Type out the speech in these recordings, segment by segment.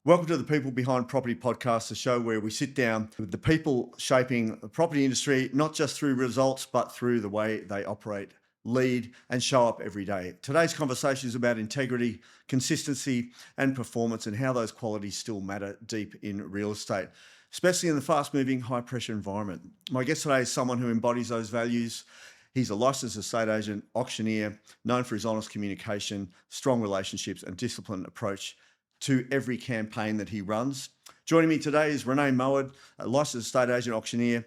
Welcome to the People Behind Property podcast, the show where we sit down with the people shaping the property industry, not just through results, but through the way they operate, lead, and show up every day. Today's conversation is about integrity, consistency, and performance, and how those qualities still matter deep in real estate, especially in the fast-moving, high-pressure environment. My guest today is someone who embodies those values. He's a licensed estate agent, auctioneer, known for his honest communication, strong relationships, and disciplined approach to every campaign that he runs. Joining me today is Rene Mawad, a licensed estate agent auctioneer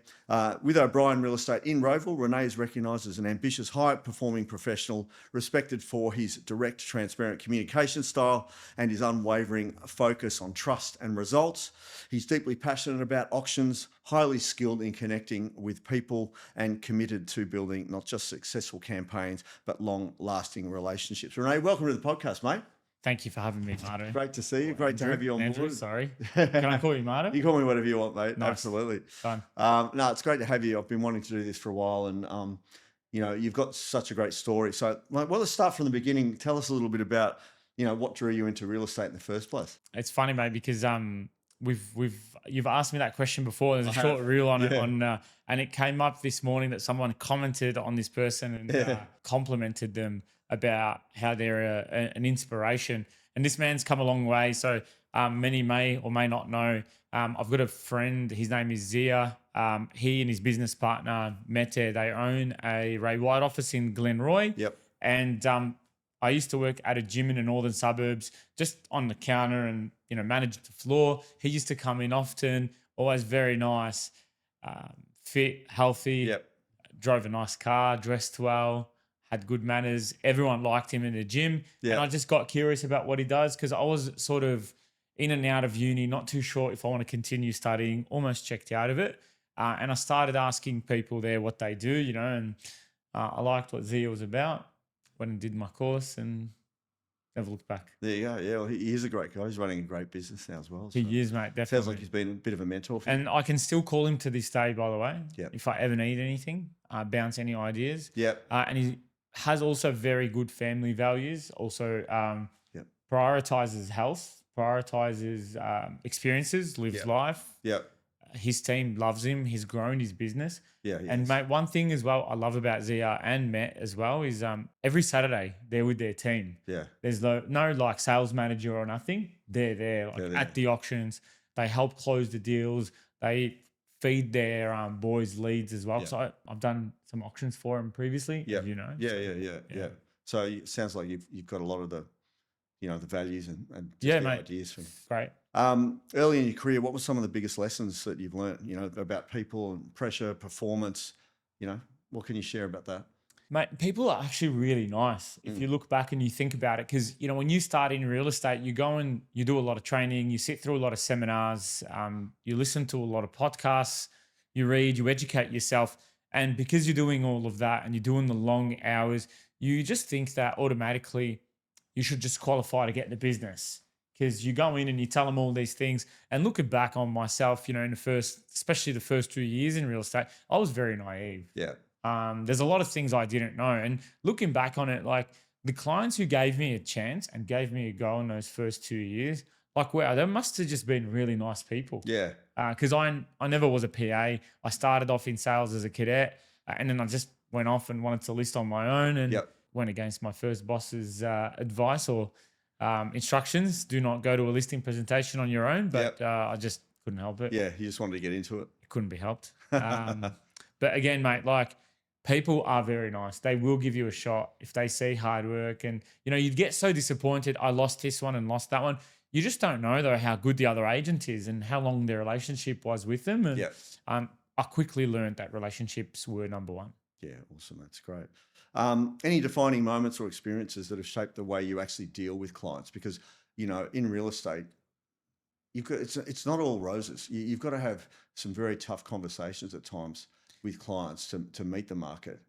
with O'Brien Real Estate in Roeville. Rene is recognised as an ambitious, high-performing professional, respected for his direct, transparent communication style and his unwavering focus on trust and results. He's deeply passionate about auctions, highly skilled in connecting with people, and committed to building not just successful campaigns, but long-lasting relationships. Rene, welcome to the podcast, mate. Thank you for having me, Marto. Great to see you. Great to have you on Andrew, board. sorry. Can I call you Marto? You call me whatever you want, mate. Nice. Absolutely. Fun. No, it's great to have you. I've been wanting to do this for a while, and you've got such a great story. So, let's start from the beginning. Tell us a little bit about, what drew you into real estate in the first place. It's funny, mate, because you've asked me that question before. There's a short reel on it, and it came up this morning that someone commented on this person and complimented them about how they're an inspiration. And this man's come a long way. So many may or may not know. I've got a friend. His name is Zia. He and his business partner, Mete, they own a Ray White office in Glenroy. Yep. And I used to work at a gym in the northern suburbs, just on the counter and, manage the floor. He used to come in often, always very nice, fit, healthy, drove a nice car, dressed well, had good manners. Everyone liked him in the gym. And I just got curious about what he does because I was sort of in and out of uni, not too sure if I want to continue studying, almost checked out of it. And I started asking people there what they do, and I liked what Zia was about. Went and did my course and never looked back. There you go. Yeah, well, he is a great guy. He's running a great business now as well. So. He is, mate, definitely. Sounds like he's been a bit of a mentor for you. And I can still call him to this day, by the way. Yeah. If I ever need anything, bounce any ideas. Yeah. And he has also very good family values. Also prioritizes health, prioritizes experiences, lives life. Yeah. His team loves him. He's grown his business. Yeah. And mate, one thing as well I love about Zia and Matt as well is every Saturday they're with their team. Yeah. There's no like sales manager or nothing. They're there at the auctions. They help close the deals. They feed their boys leads as well. Yeah. So I've done some auctions for them previously, as you know. Yeah. So it sounds like you've got a lot of the, the values and mate. ideas from. Great. Early in your career, what were some of the biggest lessons that you've learned, about people and pressure, performance? What can you share about that? Mate, people are actually really nice if you look back and you think about it. Because, when you start in real estate, you go and you do a lot of training, you sit through a lot of seminars, you listen to a lot of podcasts, you read, you educate yourself. And because you're doing all of that and you're doing the long hours, you just think that automatically you should just qualify to get in the business. Because you go in and you tell them all these things. And looking back on myself, in especially the first 2 years in real estate, I was very naive. Yeah. There's a lot of things I didn't know. And looking back on it, like the clients who gave me a chance and gave me a go in those first 2 years, like, wow, they must have just been really nice people. Yeah. Because I never was a PA. I started off in sales as a cadet, and then I just went off and wanted to list on my own and went against my first boss's advice or instructions. Do not go to a listing presentation on your own, but I just couldn't help it. Yeah, you just wanted to get into it. It couldn't be helped. But again, mate, like people are very nice. They will give you a shot if they see hard work. And, you'd get so disappointed. I lost this one and lost that one. You just don't know, though, how good the other agent is and how long their relationship was with them. And I quickly learned that relationships were number one. Yeah, awesome. That's great. Any defining moments or experiences that have shaped the way you actually deal with clients? Because, in real estate, it's not all roses. You've got to have some very tough conversations at times with clients to meet the market.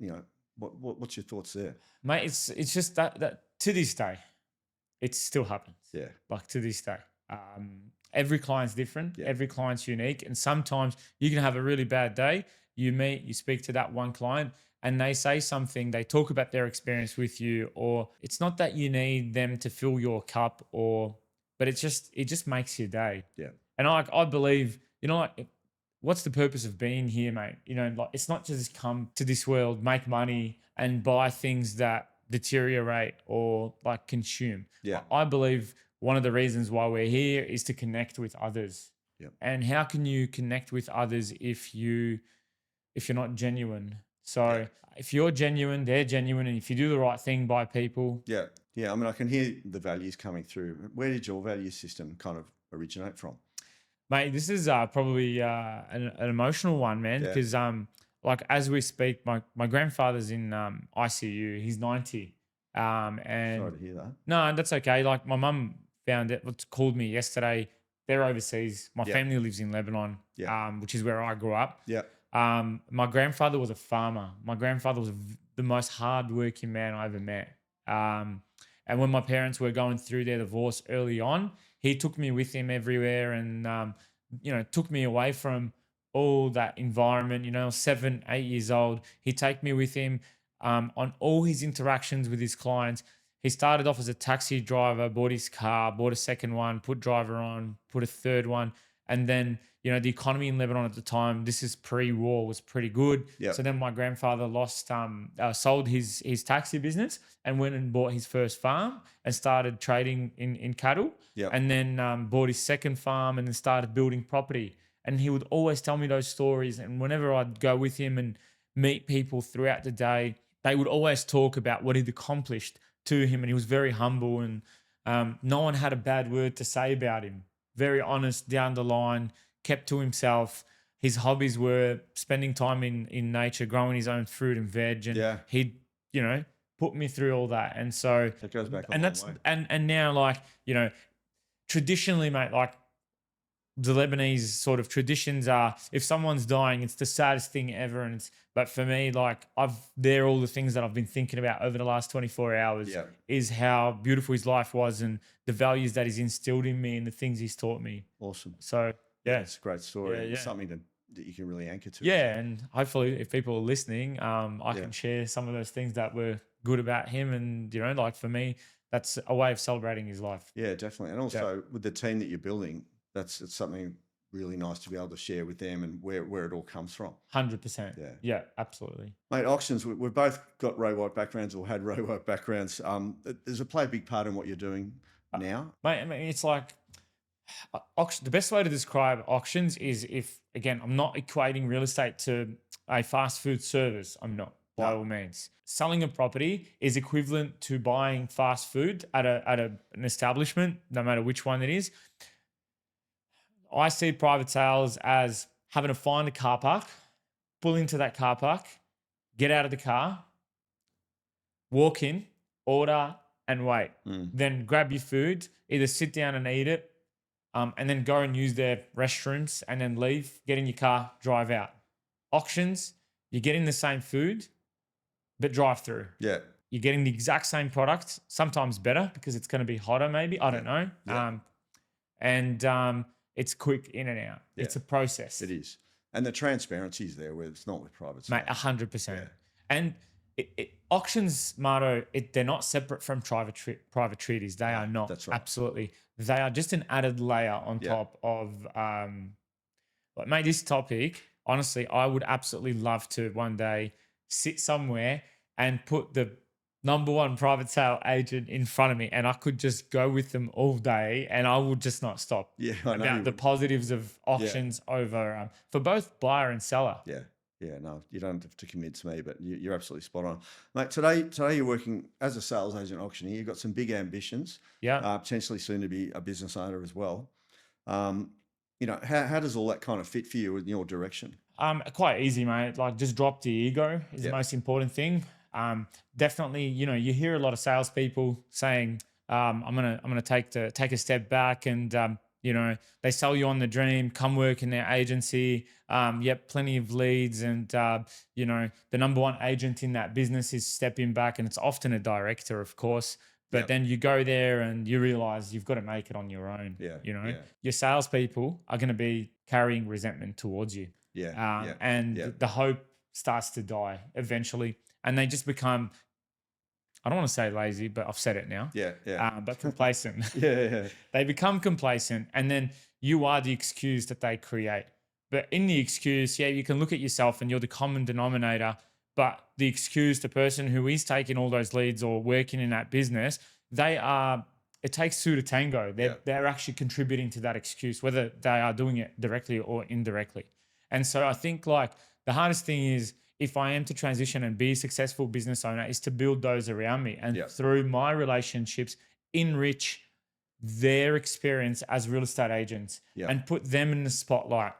What's your thoughts there? Mate, it's just that to this day, it still happens. Yeah. Like to this day. Every client's different. Yeah. Every client's unique. And sometimes you can have a really bad day. You speak to that one client and they say something, they talk about their experience with you, or it's not that you need them to fill your cup or but it just makes your day. Yeah. And I believe, like, what's the purpose of being here, mate? Like, it's not just come to this world, make money and buy things that deteriorate or like consume. Yeah. I believe one of the reasons why we're here is to connect with others. Yeah. And how can you connect with others if you're not genuine? So if you're genuine, they're genuine, and if you do the right thing by people. Yeah. Yeah. I mean, I can hear the values coming through. Where did your value system kind of originate from? Mate, this is probably an emotional one, man, Yeah. because like as we speak, my grandfather's in ICU. He's 90. And Sorry to hear that. no, that's okay. Like my mum called me yesterday. They're overseas. My Yeah. family lives in Lebanon, Yeah. which is where I grew up. Yeah. My grandfather was a farmer. My grandfather was the most hardworking man I ever met. And when my parents were going through their divorce early on, he took me with him everywhere, and took me away from all that environment. 7, 8 years old, he'd take me with him on all his interactions with his clients. He started off as a taxi driver, bought his car, bought a second one, put driver on, put a third one. And then, the economy in Lebanon at the time, this is pre-war, was pretty good. Yep. So then my grandfather sold his taxi business and went and bought his first farm and started trading in cattle. Yep. And then bought his second farm and then started building property. And he would always tell me those stories. And whenever I'd go with him and meet people throughout the day, they would always talk about what he'd accomplished to him. And he was very humble, and no one had a bad word to say about him. Very honest, down the line, kept to himself. His hobbies were spending time in nature, growing his own fruit and veg. And he'd, put me through all that. And so That goes back a and long that's way. and now, like, traditionally, mate, like the Lebanese sort of traditions are, if someone's dying, it's the saddest thing ever. But for me, like, they're all the things that I've been thinking about over the last 24 hours. Yeah. Is how beautiful his life was and the values that he's instilled in me and the things he's taught me. Awesome. So yeah, It's a great story. Yeah, It's yeah. something that you can really anchor to. yeah, and hopefully, if people are listening, I can share some of those things that were good about him. And like for me, that's a way of celebrating his life. Yeah, definitely. And also with the team that you're building, it's something really nice to be able to share with them and where it all comes from. 100%. Yeah. Yeah, absolutely. Mate, auctions, we've both got Ray White backgrounds or had Ray White backgrounds. Does it play a big part in what you're doing now? Mate, I mean, it's like auction. The best way to describe auctions is, if, again, I'm not equating real estate to a fast food service. I'm not, by all means. Selling a property is equivalent to buying fast food at an establishment, no matter which one it is. I see private sales as having to find a car park, pull into that car park, get out of the car, walk in, order, and wait. Then grab your food, either sit down and eat it, and then go and use their restrooms, and then leave, get in your car, drive out. Auctions, you're getting the same food, but drive through. Yeah. You're getting the exact same product, sometimes better because it's going to be hotter maybe. I don't know. Yeah. And it's quick in and out. Yeah. It's a process. It is. And the transparency is there where it's not with private sales. Mate, 100%. Yeah. And auctions, Marto, they're not separate from private treaties. They are not. That's right. Absolutely. They are just an added layer on top of, mate, this topic, honestly, I would absolutely love to one day sit somewhere and put the number one private sale agent in front of me, and I could just go with them all day and I would just not stop. Yeah, I know. About the positives of auctions over for both buyer and seller. Yeah. Yeah, no, you don't have to convince me, but you're absolutely spot on. Mate, today you're working as a sales agent auctioneer. You've got some big ambitions. Yeah. Potentially soon to be a business owner as well. How does all that kind of fit for you in your direction? Quite easy, mate. Like, just drop the ego is the most important thing. Definitely, you hear a lot of salespeople saying, I'm gonna take a step back, and they sell you on the dream, come work in their agency. Plenty of leads, and the number one agent in that business is stepping back, and it's often a director, of course. But then you go there and you realize you've got to make it on your own. Your salespeople are going to be carrying resentment towards you. And the hope starts to die eventually, and they just become I don't want to say lazy, but I've said it now. Yeah, yeah. But complacent. Yeah, yeah. They become complacent, and then you are the excuse that they create. But in the excuse, yeah, you can look at yourself and you're the common denominator. But the excuse, the person who is taking all those leads or working in that business, they are. It takes two to tango. They're actually contributing to that excuse, whether they are doing it directly or indirectly. And so I think like the hardest thing is if I am to transition and be a successful business owner is to build those around me and Yeah. through my relationships enrich their experience as real estate agents Yeah. and put them in the spotlight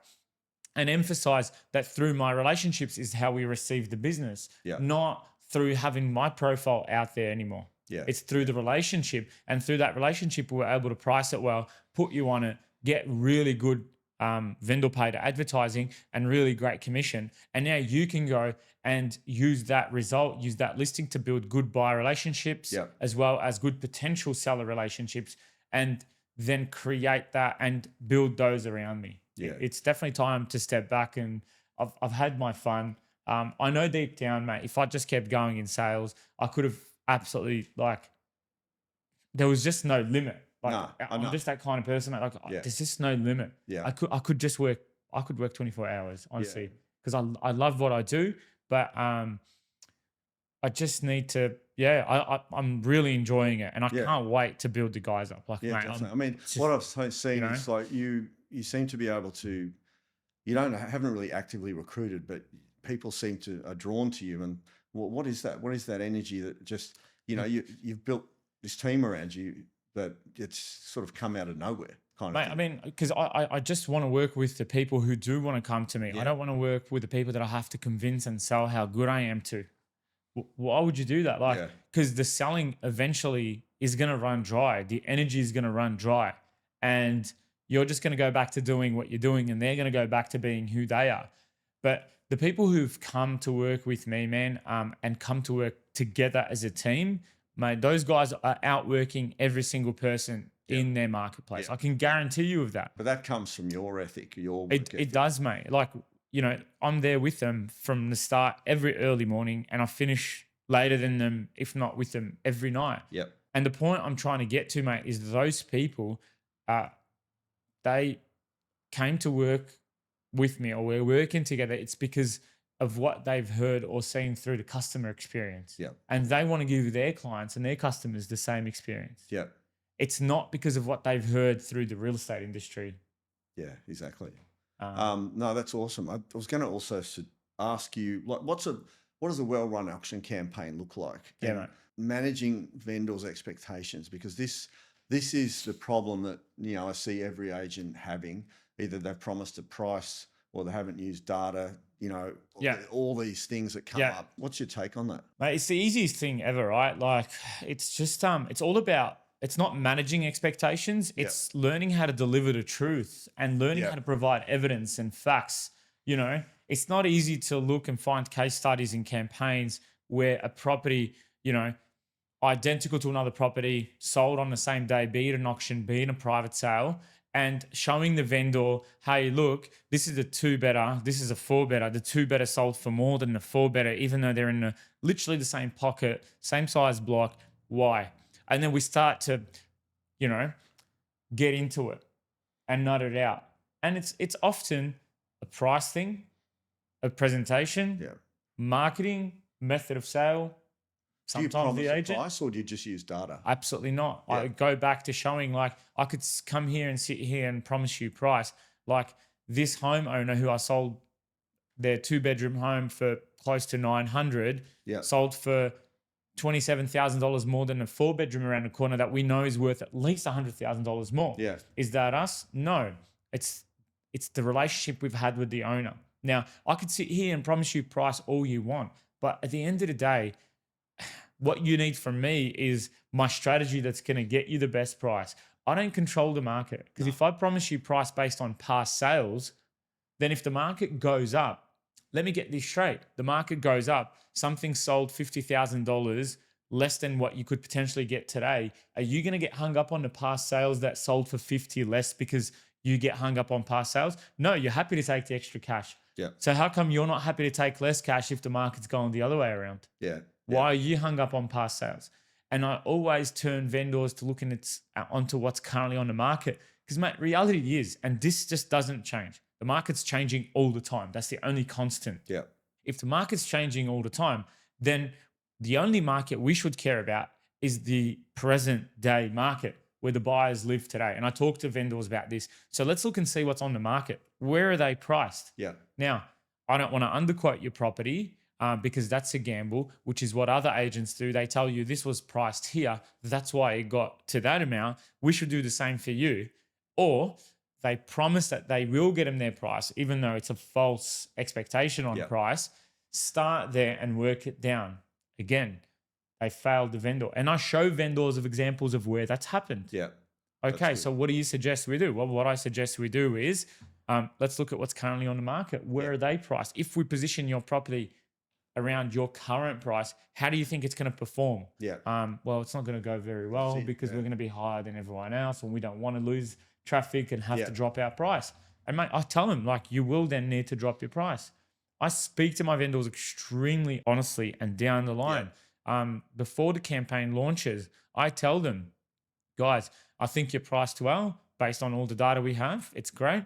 and emphasize that through my relationships is how we receive the business, Yeah. not through having my profile out there anymore. Yeah. It's through the relationship. And through that relationship, we're able to price it well, put you on it, get really good vendor paid advertising and really great commission. And now you can go and use that result, use that listing to build good buyer relationships, Yeah. as well as good potential seller relationships, and then create that and build those around me. Yeah. It's definitely time to step back, and I've had my fun. I know deep down, mate, if I just kept going in sales, I could have absolutely there was just no limit. Like No, I I'm know. just that kind of person, mate. Like Yeah. there's just no limit. Yeah. I could just work. I could work 24 hours, honestly, because I love what I do. But I just need to. Yeah, I'm really enjoying it, and I Yeah. can't wait to build the guys up. Like, Yeah, mate, definitely. I mean, just- what I've seen you know? is like you seem to be able to, haven't really actively recruited, but people seem to are drawn to you. And what is that? What is that energy that just, you've built this team around you that it's sort of come out of nowhere kind of Mate, thing. I mean, because I just want to work with the people who do want to come to me. Yeah. I don't want to work with the people that I have to convince and sell how good I am to. Why would you do that? Like, Yeah. because the selling eventually is going to run dry. The energy is going to run dry. And you're just going to go back to doing what you're doing, and they're going to go back to being who they are. But the people who've come to work with me, man, and come to work together as a team, mate, those guys are outworking every single person in their marketplace. Yeah. I can guarantee you of that. But that comes from your ethic, your work It ethic. does, mate. Like, I'm there with them from the start every early morning, and I finish later than them, if not with them, every night. Yep. And the point I'm trying to get to, mate, is those people, they came to work with me, or we're working together. It's because of what they've heard or seen through the customer experience. Yep. And they want to give their clients and their customers the same experience. Yeah. It's not because of what they've heard through the real estate industry. Yeah, exactly. No, that's awesome. I was going to also ask you, like, what does a well-run auction campaign look like? Yeah, And mate. managing vendors' expectations, because this is the problem that I see every agent having. Either they've promised a price or they haven't used data. Yeah. All these things that come Yeah. up. What's your take on that? Mate, it's the easiest thing ever, right? Like, it's just it's all about, it's not managing expectations. It's learning how to deliver the truth and learning Yeah. how to provide evidence and facts. It's not easy to look and find case studies and campaigns where a property, identical to another property, sold on the same day, be it an auction, be it a private sale, and showing the vendor, hey, look, this is a 2-better, this is a 4-better. The 2-better sold for more than the 4-better, even though they're in literally the same pocket, same size block. Why? And then we start to, get into it and nut it out. And it's often a price thing, a presentation, Yeah. marketing, method of sale, Do you sometimes promise the a agent. price, or do you just use data? Absolutely not. Yeah. I go back to showing, like, I could come here and sit here and promise you price. Like, this homeowner who I sold their 2-bedroom home for close to 900, Yeah. sold for $27,000 more than a 4-bedroom around the corner that we know is worth at least $100,000 more. Yeah. Is that us? No. It's the relationship we've had with the owner. Now, I could sit here and promise you price all you want, but at the end of the day, what you need from me is my strategy that's going to get you the best price. I don't control the market, because if I promise you price based on past sales, then if the market goes up, let me get this straight. The market goes up, something sold $50,000 less than what you could potentially get today. Are you going to get hung up on the past sales that sold for 50 less because you get hung up on past sales? No, you're happy to take the extra cash. Yeah. So how come you're not happy to take less cash if the market's going the other way around? Yeah. Why are you hung up on past sales? And I always turn vendors to looking onto what's currently on the market. Because, mate, reality is, and this just doesn't change. The market's changing all the time. That's the only constant. Yeah. If the market's changing all the time, then the only market we should care about is the present day market where the buyers live today. And I talk to vendors about this. So let's look and see what's on the market. Where are they priced? Yeah. Now, I don't want to underquote your property because that's a gamble, which is what other agents do. They tell you this was priced here. That's why it got to that amount. We should do the same for you. Or they promise that they will get them their price, even though it's a false expectation on price. Start there and work it down. Again, they failed the vendor. And I show vendors of examples of where that's happened. Yeah. Okay, so what do you suggest we do? Well, what I suggest we do is let's look at what's currently on the market. Where are they priced? If we position your property around your current price, how do you think it's going to perform? Yeah. Well, it's not going to go very well because we're going to be higher than everyone else and we don't want to lose traffic and have to drop our price. And mate, I tell them, like, you will then need to drop your price. I speak to my vendors extremely honestly and down the line. Before the campaign launches, I tell them, guys, I think you're priced well based on all the data we have. It's great.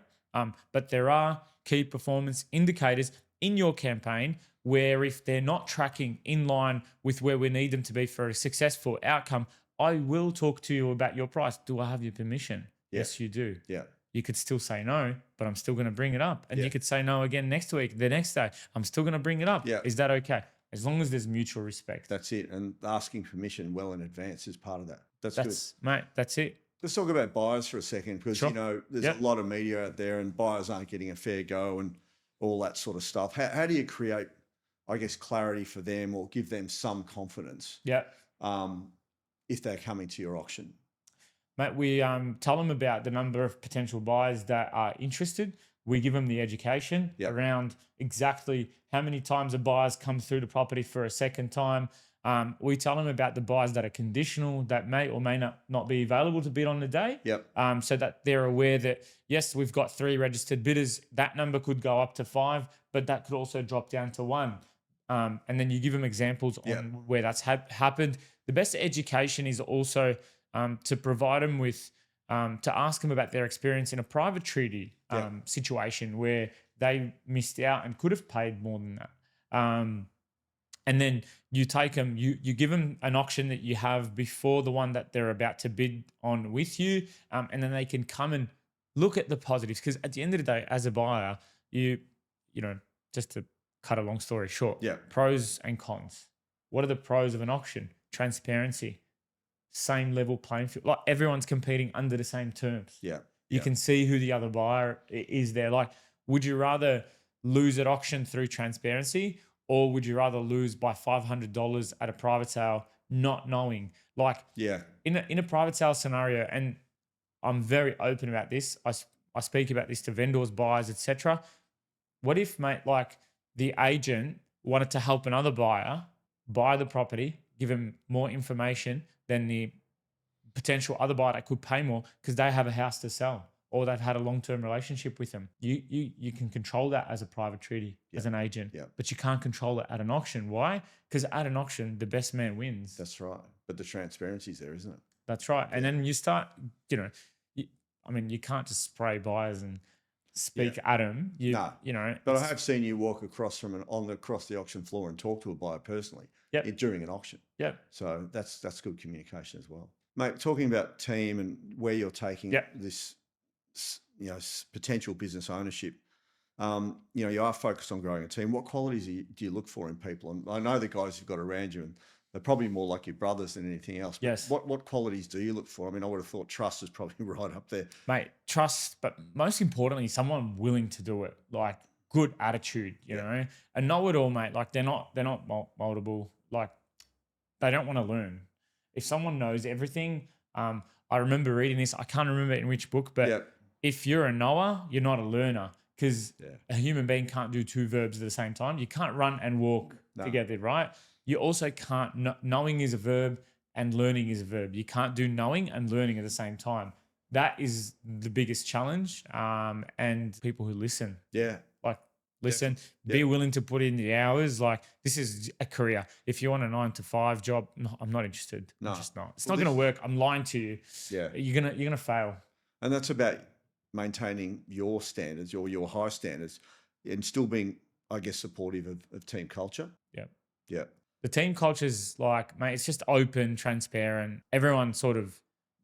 But there are key performance indicators in your campaign where if they're not tracking in line with where we need them to be for a successful outcome, I will talk to you about your price. Do I have your permission? Yes, you do. Yeah. You could still say no, but I'm still going to bring it up. And you could say no again next week, the next day. I'm still going to bring it up. Yeah. Is that okay? As long as there's mutual respect. That's it. And asking permission well in advance is part of that. That's good. Mate, that's it. Let's talk about buyers for a second because, you know, there's a lot of media out there and buyers aren't getting a fair go and all that sort of stuff. How do you create, I guess, clarity for them or give them some confidence if they're coming to your auction? Mate, we tell them about the number of potential buyers that are interested. We give them the education around exactly how many times a buyer's come through the property for a second time. We tell them about the buyers that are conditional, that may or may not be available to bid on the day. So that they're aware that, yes, we've got 3 registered bidders. That number could go up to 5, but that could also drop down to 1. And then you give them examples on where that's happened. The best education is also to provide them with, to ask them about their experience in a private treaty situation where they missed out and could have paid more than that. And then you take them, you give them an auction that you have before the one that they're about to bid on with you. And then they can come and look at the positives. Because at the end of the day, as a buyer, you know, just to cut a long story short, pros and cons. What are the pros of an auction? Transparency, same level playing field. Like everyone's competing under the same terms. You can see who the other buyer is there. Like, would you rather lose at auction through transparency, or would you rather lose by $500 at a private sale not knowing? Like, in a private sale scenario, and I'm very open about this. I speak about this to vendors, buyers, etc. What if, mate, like the agent wanted to help another buyer buy the property, give him more information than the potential other buyer that could pay more because they have a house to sell or they've had a long-term relationship with them? You can control that as a private treaty, as an agent, but you can't control it at an auction. Why? Because at an auction, the best man wins. That's right. But the transparency's there, isn't it? That's right. And then you start, you can't just spray buyers and speak at them. But I have seen you walk across across the auction floor and talk to a buyer personally during an auction. So that's good communication as well. Mate, talking about team and where you're taking this, potential business ownership, you are focused on growing a team. What qualities do you look for in people? And I know the guys you've got around you, and they're probably more like your brothers than anything else. But what qualities do you look for? I mean, I would have thought trust is probably right up there. Mate, trust, but most importantly, someone willing to do it. Like good attitude, you know, and know it all, mate. Like they're not moldable. Like they don't want to learn. If someone knows everything, I remember reading this. I can't remember in which book, but if you're a knower, you're not a learner, because a human being can't do 2 verbs at the same time. You can't run and walk together, right? You also can't, knowing is a verb and learning is a verb. You can't do knowing and learning at the same time. That is the biggest challenge. And people who listen, like listen, Yeah. be willing to put in the hours. Like, this is a career. If you want a 9 to 5 job, no, I'm not interested. No. I'm just not. It's Well, not going to work. I'm lying to you. Yeah. You're gonna fail. And that's about maintaining your standards or your high standards and still being, I guess, supportive of team culture. Yeah. Yeah. The team culture is like, mate, it's just open, transparent. Everyone sort of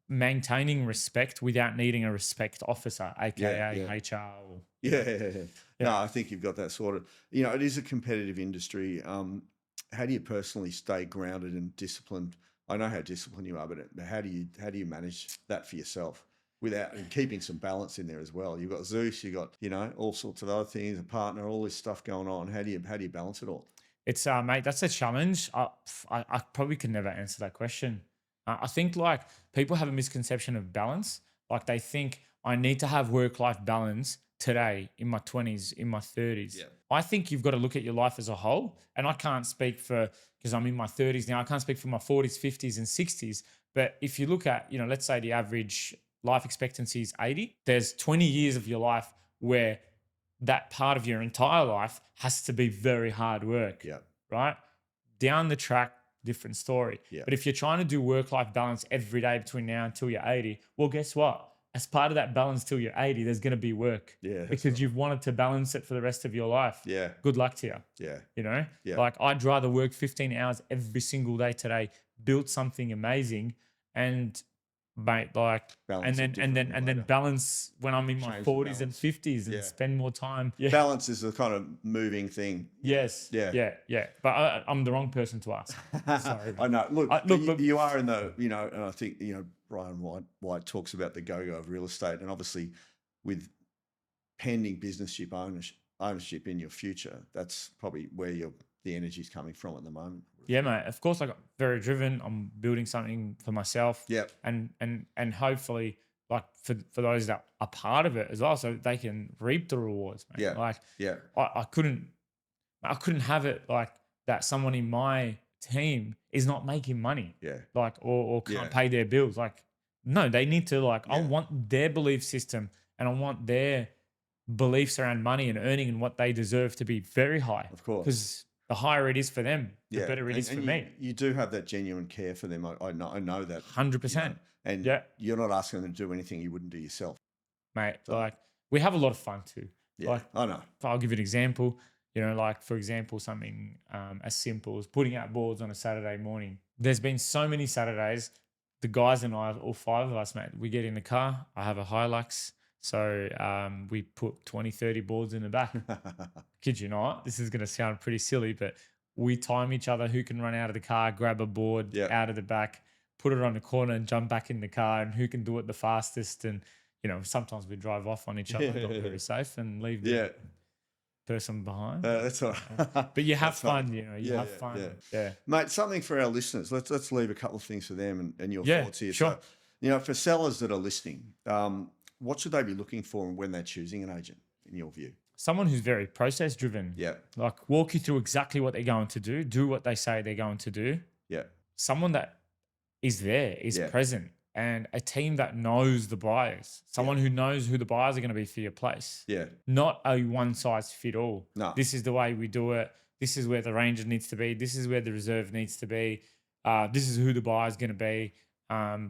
maintaining respect without needing a respect officer, aka Yeah. HR. Or, Yeah. Yeah. No, I think you've got that sorted. It is a competitive industry. How do you personally stay grounded and disciplined? I know how disciplined you are, but how do you manage that for yourself without and keeping some balance in there as well? You've got Zeus, you got all sorts of other things, a partner, all this stuff going on. How do you balance it all? It's mate, that's a challenge. I probably could never answer that question. I think like people have a misconception of balance. Like they think I need to have work-life balance today in my 20s, in my 30s. Yeah. I think you've got to look at your life as a whole. And I can't speak because I'm in my 30s now. I can't speak for my 40s, 50s, and 60s. But if you look at, let's say the average life expectancy is 80, there's 20 years of your life where that part of your entire life has to be very hard work. Yeah. Right? Down the track, different story. Yeah. But if you're trying to do work-life balance every day between now until you're 80, well, guess what? As part of that balance till you're 80, there's going to be work. Yeah. Because you've wanted to balance it for the rest of your life. Yeah. Good luck to you. Yeah. Yeah. Like I'd rather work 15 hours every single day today, build something amazing, and mate, like, Balance it and then later. balance when I'm in my Change the 40s and balance. 50s and Yeah. spend more time. Yeah. Balance is a kind of moving thing. Yes. Yeah. Yeah. But I'm the wrong person to ask. Sorry. I know. Look, but you are in the, and I think, Brian White talks about the go-go of real estate, and obviously with pending businessship ownership in your future, that's probably where the energy is coming from at the moment. Yeah, mate. Of course, like very driven. I'm building something for myself. Yeah. And hopefully, like for those that are part of it as well, so they can reap the rewards, mate. Yeah. Like Yeah. I couldn't have it like that. Someone in my team is not making money. Yeah. Like or can't Yeah. pay their bills. Like no, they need to I Yeah. want their belief system and I want their beliefs around money and earning and what they deserve to be very high. Of course. Because the higher it is for them, the Yeah. better it is for and me. You do have that genuine care for them. I know that. 100%. And Yeah. you're not asking them to do anything you wouldn't do yourself. Mate, So- like we have a lot of fun too. Yeah. Like I know. I'll give you an example. Like for example, something as simple as putting out boards on a Saturday morning. There's been so many Saturdays, the guys and I, all 5 of us, mate, we get in the car. I have a Hilux. So we put 20, 30 boards in the back. Kid you not, this is going to sound pretty silly, but we time each other who can run out of the car, grab a board Yeah. out of the back, put it on the corner and jump back in the car, and who can do it the fastest. And, sometimes we drive off on each other, not very safe, and leave the Yeah. person behind. That's all right. But you have That's fine. fun, you Yeah, have yeah, fun. yeah. Mate, something for our listeners. Let's leave a couple of things for them and your Yeah, thoughts here. sure. So, for sellers that are listening, what should they be looking for when they're choosing an agent, in your view? Someone who's very process driven. Yeah. Like walk you through exactly what they're going to do what they say they're going to do. Yeah. Someone that is there, is Yeah. present, and a team that knows the buyers. Someone who knows who the buyers are going to be for your place. Yeah. Not a one size fit all. No. This is the way we do it. This is where the range needs to be. This is where the reserve needs to be. This is who the buyer is going to be.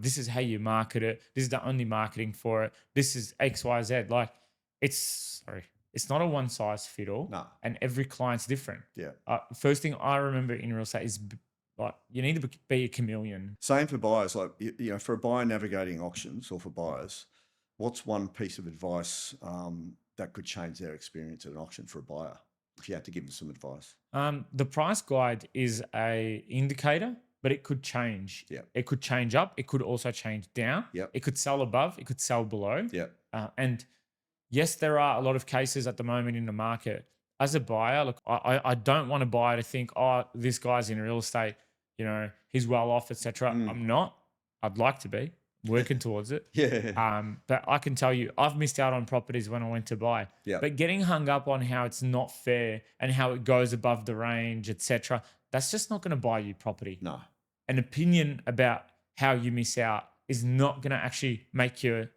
This is how you market it. This is the only marketing for it. This is X, Y, Z. Like it's not a one size fit all. No. And every client's different. Yeah. First thing I remember in real estate is like you need to be a chameleon. Same for buyers. Like, for a buyer navigating auctions or for buyers, what's one piece of advice that could change their experience at an auction for a buyer? If you had to give them some advice. The price guide is a indicator, but it could change. Yeah. It could change up. It could also change down. Yep. It could sell above. It could sell below. Yeah. And yes, there are a lot of cases at the moment in the market. As a buyer, look, I don't want a buyer to think, oh, this guy's in real estate, he's well off, etc. I'm not. I'd like to be working towards it. Yeah. But I can tell you, I've missed out on properties when I went to buy. Yeah. But getting hung up on how it's not fair and how it goes above the range, etc., that's just not going to buy you property. No. An opinion about how you miss out is not going to actually make your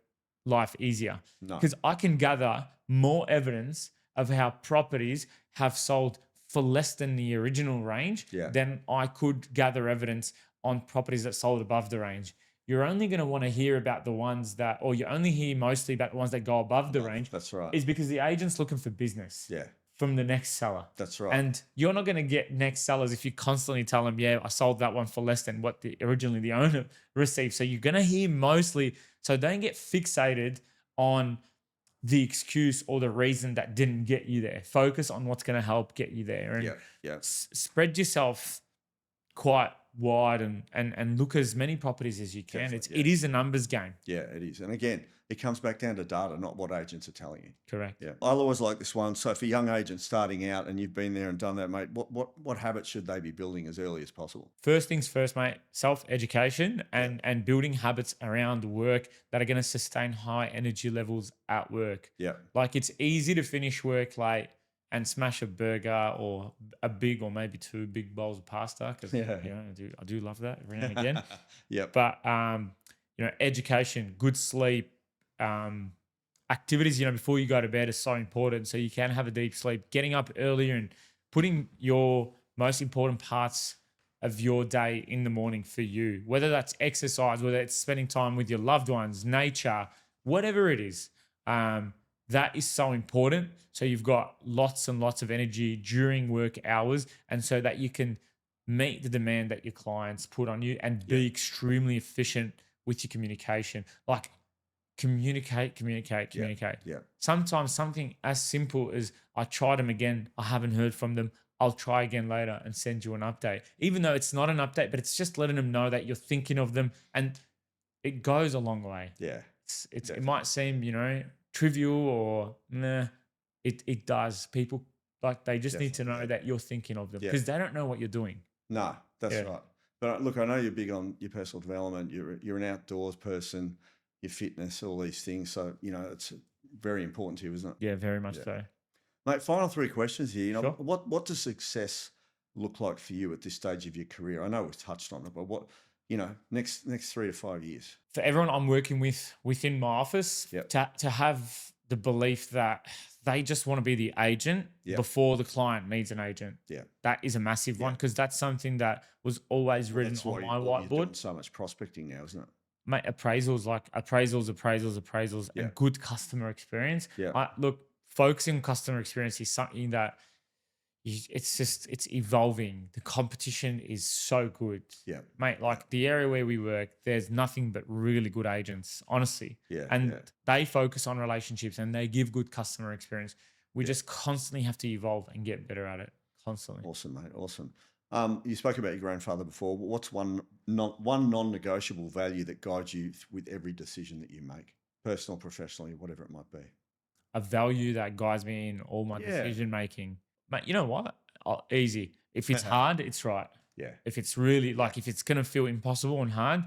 life easier. No. Because I can gather more evidence of how properties have sold for less than the original range, Yeah. then I could gather evidence on properties that sold above the range. You're only going to want to hear about the ones that, or you only hear mostly about the ones that go above the range, That's right. is because the agent's looking for business Yeah. from the next seller. That's right. And you're not going to get next sellers if you constantly tell them, yeah, I sold that one for less than what originally the owner received. So you're going to hear mostly. So don't get fixated on the excuse or the reason that didn't get you there. Focus on what's going to help get you there, and Yeah. spread yourself quite wide and look as many properties as you can. Definitely, It is a numbers game. Yeah, it is. And again, it comes back down to data, not what agents are telling you. Correct. Yeah. I always like this one. So for young agents starting out and you've been there and done that, mate, what habits should they be building as early as possible? First things first, mate, self-education and building habits around work that are going to sustain high energy levels at work. Yeah. Like it's easy to finish work late and smash a burger or a big or maybe two big bowls of pasta because I do love that every now and again. Yep. But education, good sleep, activities, before you go to bed is so important. So you can have a deep sleep, getting up earlier and putting your most important parts of your day in the morning for you, whether that's exercise, whether it's spending time with your loved ones, nature, whatever it is. That is so important. So you've got lots and lots of energy during work hours, and so that you can meet the demand that your clients put on you and be extremely efficient with your communication. Like communicate. Yeah. Sometimes something as simple as I tried them again, I haven't heard from them. I'll try again later and send you an update. Even though it's not an update, but it's just letting them know that you're thinking of them, and it goes a long way. Yeah. It might seem, trivial or nah, it does. People they just need to know that you're thinking of them because they don't know what you're doing. No, that's right. But look, I know you're big on your personal development. You're an outdoors person, your fitness, all these things. So, it's very important to you, isn't it? Yeah, very much so. Mate, final three questions here. Sure. What does success look like for you at this stage of your career? I know we've touched on it, but what, next 3 to 5 years? For everyone I'm working with within my office, to have the belief that they just want to be the agent before the client needs an agent. Yeah. That is a massive one because that's something that was always written on my whiteboard. You're doing so much prospecting now, isn't it? Mate, appraisals, and good customer experience. Yeah. Look, focusing on customer experience is something that it's evolving. The competition is so good. Yeah. Mate, like the area where we work, there's nothing but really good agents, honestly. Yeah. And they focus on relationships and they give good customer experience. We just constantly have to evolve and get better at it constantly. Awesome, mate. Awesome. You spoke about your grandfather before. What's one non-negotiable value that guides you with every decision that you make, personal, professionally, whatever it might be? A value that guides me in all my decision making. Mate, you know what? Easy. If it's hard, it's right. Yeah. If it's really if it's going to feel impossible and hard,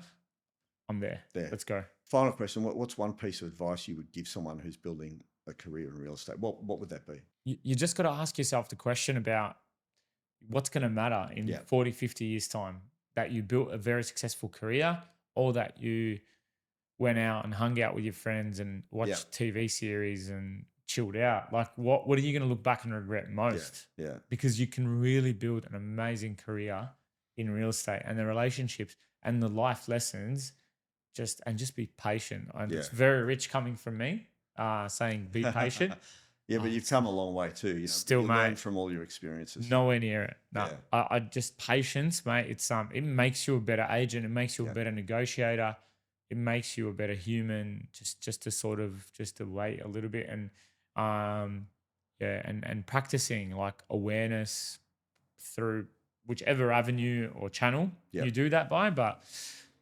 I'm there. Let's go. Final question. What's one piece of advice you would give someone who's building a career in real estate? What would that be? You just got to ask yourself the question about what's going to matter in 40, 50 years time, that you built a very successful career or that you went out and hung out with your friends and watched TV series and chilled out. Like what are you going to look back and regret most? Yeah. Because you can really build an amazing career in real estate, and the relationships and the life lessons, just be patient. And it's very rich coming from me, saying be patient. Yeah, but you've come a long way too. Still, you mate, learned from all your experiences. Nowhere near it. No, I just patience, mate. It's it makes you a better agent. It makes you a better negotiator. It makes you a better human. Just to wait a little bit and and practicing like awareness through whichever avenue or channel you do that by, but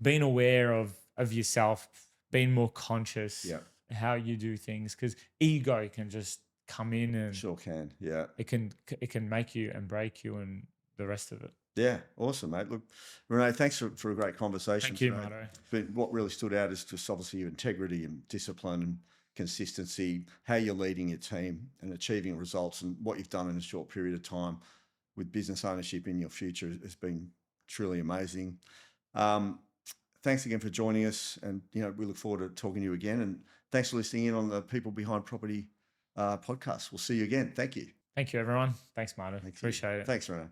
being aware of yourself, being more conscious how you do things, because ego can just come in and sure can. Yeah. It can make you and break you and the rest of it. Yeah, awesome, mate. Look, Rene, thanks for a great conversation. Thank you, Marto. But what really stood out is just obviously your integrity and discipline and consistency, how you're leading your team and achieving results, and what you've done in a short period of time with business ownership in your future has been truly amazing. Thanks again for joining us, and we look forward to talking to you again. And thanks for listening in on the People Behind Property podcast. We'll see you again. Thank you. Thank you, everyone. Thanks, Marta. Thank you. Appreciate it. Thanks, Rene.